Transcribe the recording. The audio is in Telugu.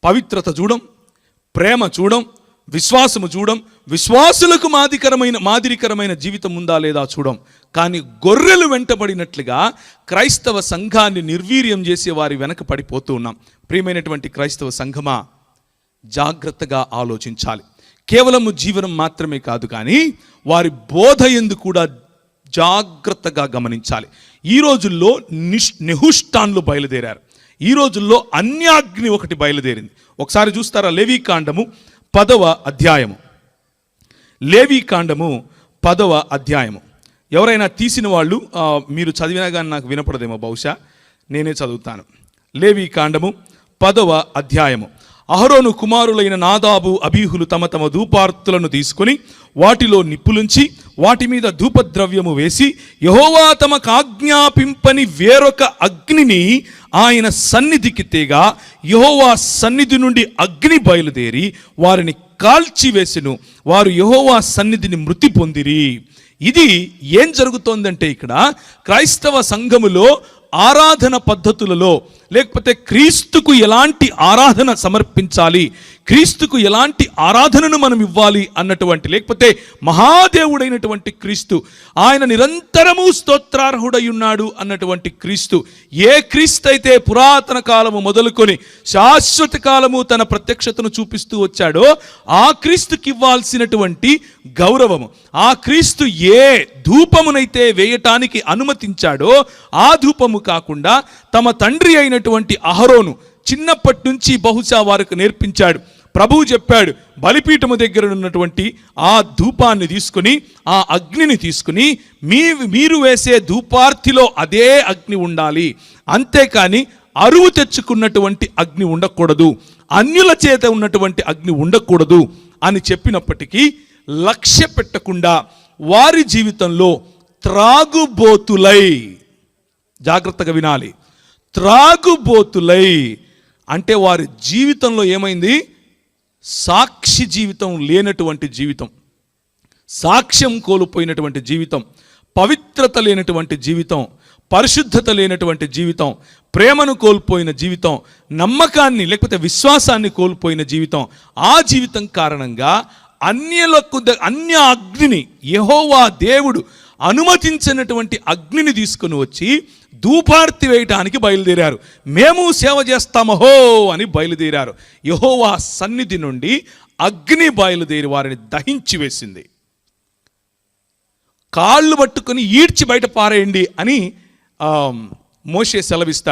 పవిత్రత చూడం, ప్రేమ చూడం, విశ్వాసము చూడం, విశ్వాసులకు మాదిరికరమైన జీవితం ఉందా లేదా చూడం. కానీ గొర్రెలు వెంటబడినట్లుగా క్రైస్తవ సంఘాన్ని నిర్వీర్యం చేసే వారి వెనక పడిపోతూ ఉన్నాం. ప్రియమైనటువంటి క్రైస్తవ సంఘమా, జాగ్రత్తగా ఆలోచించాలి. కేవలము జీవనం మాత్రమే కాదు, కానీ వారి బోధ యందు కూడా జాగ్రత్తగా గమనించాలి. ఈ రోజుల్లో నెహుష్టాన్లు బయలుదేరారు. ఈ రోజుల్లో అన్యాగ్ని ఒకటి బయలుదేరింది. ఒకసారి చూస్తారా, లేవీకాండము 10వ అధ్యాయము. లేవీకాండము 10వ అధ్యాయము. ఎవరైనా తీసిన వాళ్ళు మీరు చదివినా కానీ నాకు వినపడదేమో, బహుశా నేనే చదువుతాను. లేవీకాండము 10వ అధ్యాయము. అహరోను కుమారులైన నాదాబు, అబీహులు తమ తమ ధూపార్తులను తీసుకొని వాటిలో నిప్పులుంచి వాటి మీద ధూపద్రవ్యము వేసి యెహోవా తమకు ఆజ్ఞాపింపని వేరొక అగ్నిని ఆయన సన్నిధికి తేగా యెహోవా సన్నిధి నుండి అగ్ని బయలుదేరి వారిని కాల్చివేసెను. వారు యెహోవా సన్నిధిని మృతి పొందిరి. ఇది ఏం జరుగుతోందంటే, ఇక్కడ క్రైస్తవ సంఘములో ఆరాధన పద్ధతులలో, లేకపోతే క్రీస్తుకు ఎలాంటి ఆరాధన సమర్పించాలి, క్రీస్తుకు ఎలాంటి ఆరాధనను మనం ఇవ్వాలి అన్నటువంటి, లేకపోతే మహాదేవుడైనటువంటి క్రీస్తు, ఆయన నిరంతరము స్తోత్రార్హుడై ఉన్నాడు అన్నటువంటి క్రీస్తు, ఏ క్రీస్తు అయితే పురాతన కాలము మొదలుకొని శాశ్వత కాలము తన ప్రత్యక్షతను చూపిస్తూ వచ్చాడో ఆ క్రీస్తుకి ఇవ్వాల్సినటువంటి గౌరవము, ఆ క్రీస్తు ఏ ధూపమునైతే వేయటానికి అనుమతించాడో ఆ ధూపము కాకుండా తమ తండ్రి అయినటువంటి అహరోను చిన్నప్పటి నుంచి బహుశా వారికి నేర్పించాడు. ప్రభువు చెప్పాడు, బలిపీఠము దగ్గర ఉన్నటువంటి ఆ ధూపాన్ని తీసుకుని, ఆ అగ్నిని తీసుకుని మీరు వేసే ధూపార్తిలో అదే అగ్ని ఉండాలి, అంతేకాని అరువు తెచ్చుకున్నటువంటి అగ్ని ఉండకూడదు, అన్యుల చేత ఉన్నటువంటి అగ్ని ఉండకూడదు అని చెప్పినప్పటికీ లక్ష్య పెట్టకుండా వారి జీవితంలో త్రాగుబోతులై, జాగ్రత్తగా వినాలి, త్రాగుబోతులై అంటే వారి జీవితంలో ఏమైంది? సాక్షి జీవితం లేనటువంటి జీవితం, సాక్ష్యం కోల్పోయినటువంటి జీవితం, పవిత్రత లేనటువంటి జీవితం, పరిశుద్ధత లేనటువంటి జీవితం, ప్రేమను కోల్పోయిన జీవితం, నమ్మకాన్ని లేకపోతే విశ్వాసాన్ని కోల్పోయిన జీవితం. ఆ జీవితం కారణంగా అన్య అగ్నిని, యెహోవా దేవుడు అనుమతించినటువంటి అగ్నిని తీసుకుని వచ్చి ధూపార్తి వేయటానికి బయలుదేరారు. మేము సేవ చేస్తామహో అని బయలుదేరారు. యెహోవా సన్నిధి నుండి అగ్ని బయలుదేరి వారిని దహించి వేసింది. కాళ్ళు పట్టుకొని ఈడ్చి బయట పారేయండి అని మోషే సెలవిస్తాడు.